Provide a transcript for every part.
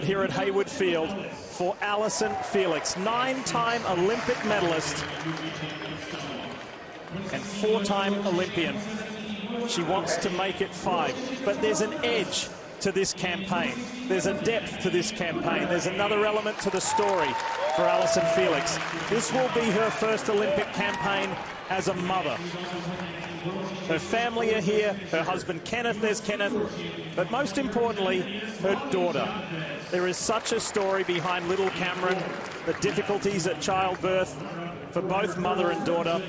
here at Hayward Field for Allyson Felix, 9-time Olympic medalist and 4-time Olympian. She wants to make it 5, but there's an edge to this campaign. There's a depth to this campaign. There's another element to the story for Allyson Felix. This will be her first Olympic campaign as a mother. Her family are here, her husband Kenneth, there's Kenneth, but most importantly, her daughter. There is such a story behind little Cameron, the difficulties at childbirth for both mother and daughter,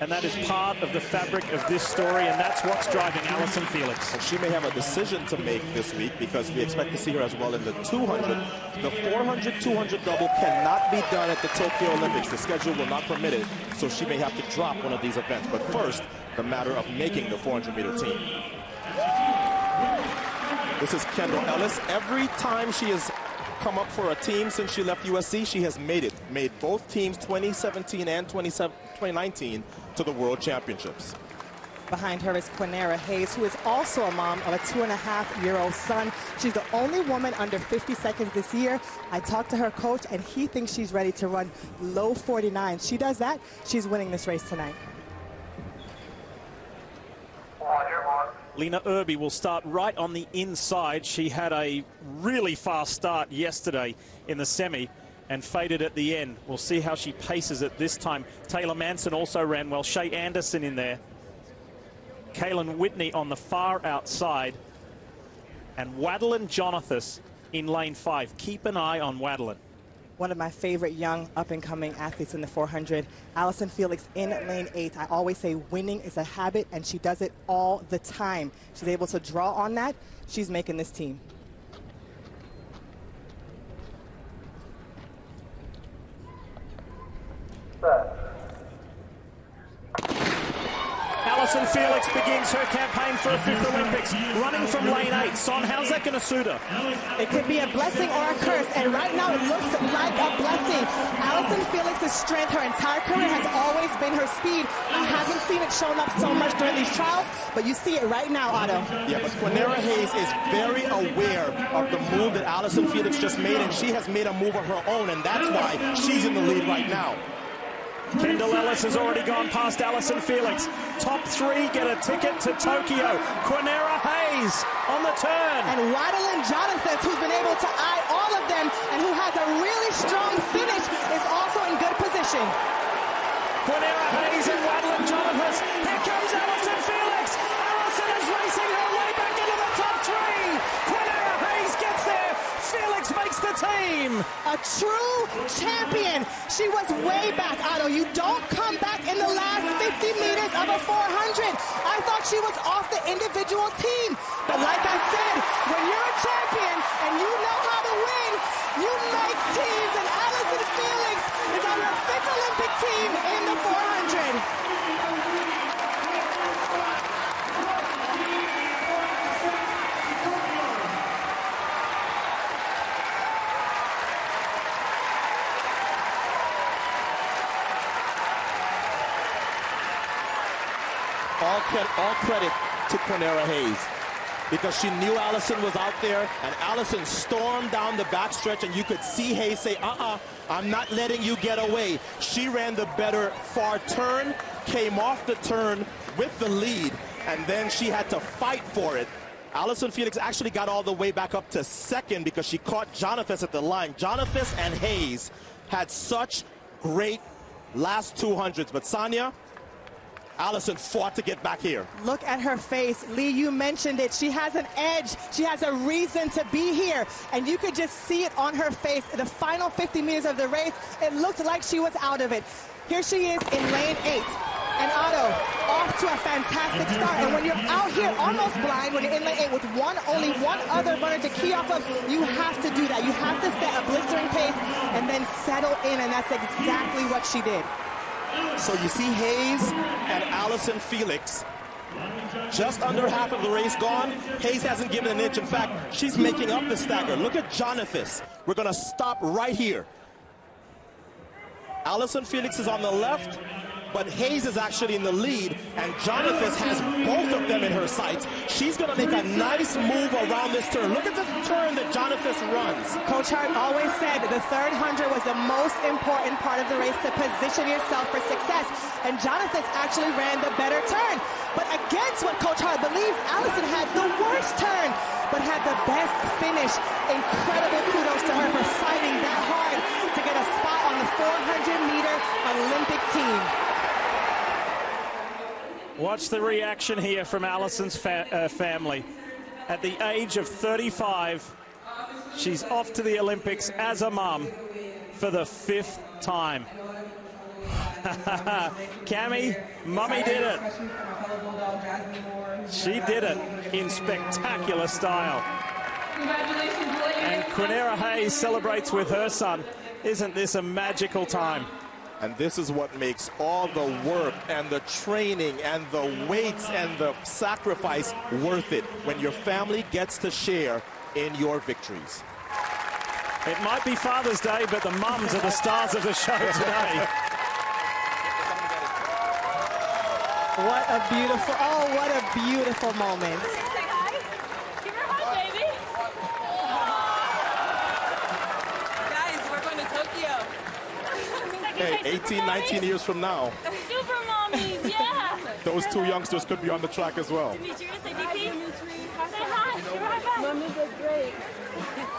and that is part of the fabric of this story, and that's what's driving Allyson Felix. And she may have a decision to make this week because we expect to see her as well in the 200. The 400, 200 double cannot be done at the Tokyo Olympics. The schedule will not permit it, so she may have to drop one of these events. But first, the matter of making the 400-meter team. This is Kendall Ellis. Every time she has come up for a team since she left USC, she has made it. Made both teams 2017 and 2019 to the World Championships. Behind her is Quanera Hayes, who is also a mom of a 2.5-year-old son. She's the only woman under 50 seconds this year. I talked to her coach, and he thinks she's ready to run low 49. She does that, she's winning this race tonight. Lena Irby will start right on the inside. She had a really fast start yesterday in the semi and faded at the end. We'll see how she paces it this time. Taylor Manson also ran well. Shea Anderson in there. Kaylin Whitney on the far outside. And Wadelin Jonathas in lane 5. Keep an eye on Wadelin. One of my favorite young up-and-coming athletes in the 400. Allyson Felix in lane 8. I always say winning is a habit, and she does it all the time. She's able to draw on that. She's making this team. Allyson Felix begins her campaign for a 5th Olympics, running from lane 8. Son, how's that going to suit her? It could be a blessing or a curse, and right now it looks like a blessing. Allyson Felix's strength her entire career has always been her speed. I haven't seen it shown up so much during these trials, but you see it right now, Otto. Yeah, but Quanera Hayes is very aware of the move that Allyson Felix just made, and she has made a move of her own, and that's why she's in the lead right now. Kendall Ellis has already gone past Allyson Felix. Top 3 get a ticket to Tokyo. Quanera Hayes on the turn. And Wadelin Jonathan, who's been able to eye all of them and who has a really strong finish, is also in good position. Quanera Hayes and Wadelin Jonathan. Here comes Allyson Felix. Allyson is racing her way back into the top 3. Quanera Hayes gets there. Felix makes the team. A true champion. She was way back, Otto. You don't come back in the last 50 meters of a 400. I thought she was off the individual team. But like I said, when you're a champion and you know how to win, you make teams. And Allyson Felix is on her 5th Olympic team in the 400. All credit to Quanera Hayes because she knew Allyson was out there, and Allyson stormed down the backstretch, and you could see Hayes say, I'm not letting you get away. She ran the better far turn, came off the turn with the lead, and then she had to fight for it. Allyson Felix actually got all the way back up to 2nd because she caught Jonathas at the line. Jonathas and Hayes had such great last 200s, but Sonia, Allyson fought to get back here. Look at her face. Lee, you mentioned it. She has an edge. She has a reason to be here. And you could just see it on her face. The final 50 meters of the race, it looked like she was out of it. Here she is in lane 8. And Otto, off to a fantastic start. And when you're out here almost blind, when you're in lane 8 with only one other runner to key off of, you have to do that. You have to set a blistering pace and then settle in. And that's exactly what she did. So you see Hayes and Allyson Felix just under half of the race gone. Hayes hasn't given an inch. In fact, she's making up the stagger. Look at Jonathas. We're going to stop right here. Allyson Felix is on the left. but Hayes is actually in the lead, and Jonathan has both of them in her sights. She's going to make a nice move around this turn. Look at the turn that Jonathan runs. Coach Hart always said the third 100 was the most important part of the race to position yourself for success, and Jonathan actually ran the better turn. But against what Coach Hart believes, Allison had the worst turn, but had the best finish. Incredible kudos to her for fighting that hard to get a spot on the 400-meter Olympic team. Watch the reaction here from Allison's family. At the age of 35, she's off to the Olympics as a mum for the 5th time. Cammy, Mummy did it. She did it in spectacular style. And Quinera Hayes celebrates with her son. Isn't this a magical time? And this is what makes all the work and the training and the weights and the sacrifice worth it, when your family gets to share in your victories. It might be Father's Day, but the mums are the stars of the show today. What a beautiful, oh, what a beautiful moment. Say hi. Give her a hug, baby. Guys, we're going to Tokyo. Hey, 18, 19 years from now, Super mommies, yeah. those two youngsters could be on the track as well. Demetrius, say DP. Say hi. Give her a high five. Mommies are great.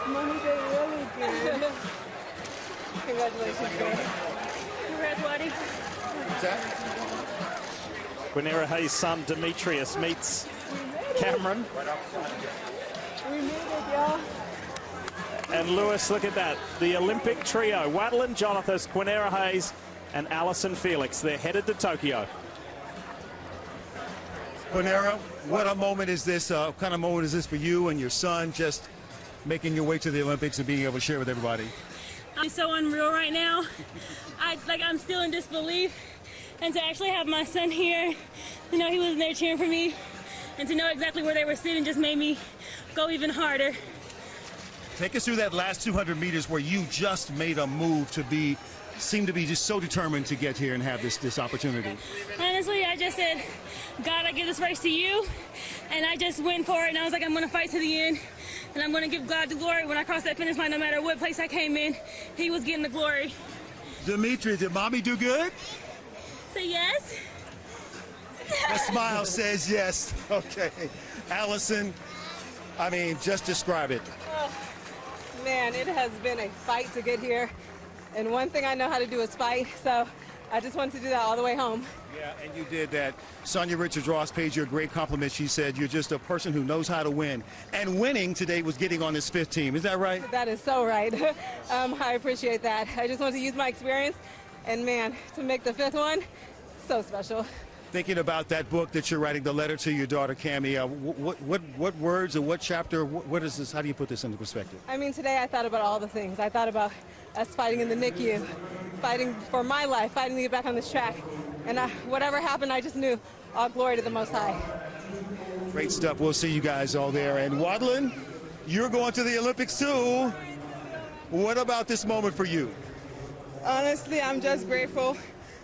Mommies are really good. Congratulations, girl. Congrats, Waddy. Quinera Hayes' son Demetrius meets Cameron. We made it, y'all. And Lewis, look at that. The Olympic trio, Wadeline Jonathas, Quinera Hayes, and Allyson Felix. They're headed to Tokyo. Quinera, what a moment is this? What kind of moment is this for you and your son, just making your way to the Olympics and being able to share with everybody? I'm so unreal right now. I'm still in disbelief. And to actually have my son here, to know he was there cheering for me, and to know exactly where they were sitting just made me go even harder. Take us through that last 200 meters where you just made a move to seem to be just so determined to get here and have this opportunity. Honestly, I just said, God, I give this race to you, and I just went for it, and I was like, I'm going to fight to the end, and I'm going to give God the glory. When I crossed that finish line, no matter what place I came in, he was getting the glory. Dimitri, did mommy do good? Say yes. The smile says yes. Okay. Allison, I mean, just describe it. Oh, man, it has been a fight to get here. And one thing I know how to do is fight, so I just wanted to do that all the way home. Yeah, and you did that. Sonia Richards-Ross paid you a great compliment. She said you're just a person who knows how to win. And winning today was getting on this 5th team. Is that right? That is so right. I appreciate that. I just wanted to use my experience. And, man, to make the 5th one, so special. Thinking about that book that you're writing, the letter to your daughter, Cammy, what words or what chapter, what is this, how do you put this into perspective? I mean, today I thought about all the things. I thought about us fighting in the NICU, fighting for my life, fighting to get back on this track. And whatever happened, I just knew all glory to the Most High. Great stuff. We'll see you guys all there. And Wadeline, you're going to the Olympics too. What about this moment for you? Honestly, I'm just grateful.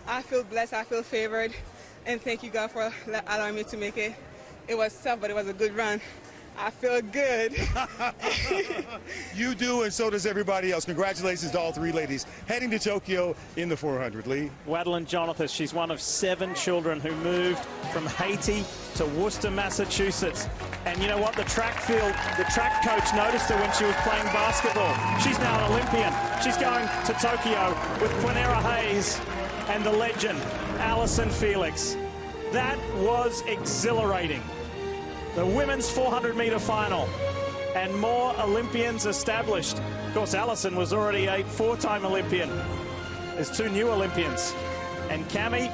I feel blessed. I feel favored. And thank you, God, for allowing me to make it. It was tough, but it was a good run. I feel good. You do, and so does everybody else. Congratulations to all 3 ladies heading to Tokyo in the 400. Lee? Wadeline Jonathas, she's one of 7 children who moved from Haiti to Worcester, Massachusetts. And you know what? The track coach noticed her when she was playing basketball. She's now an Olympian. She's going to Tokyo with Quinera Hayes and the legend, Allyson Felix. That was exhilarating. The women's 400-meter final, and more Olympians established. Of course, Allyson was already a 4-time Olympian. There's 2 new Olympians. And Cammy,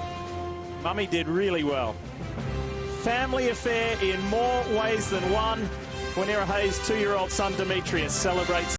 Mummy did really well. Family affair in more ways than one. Quinera Hayes' 2-year-old son Demetrius celebrates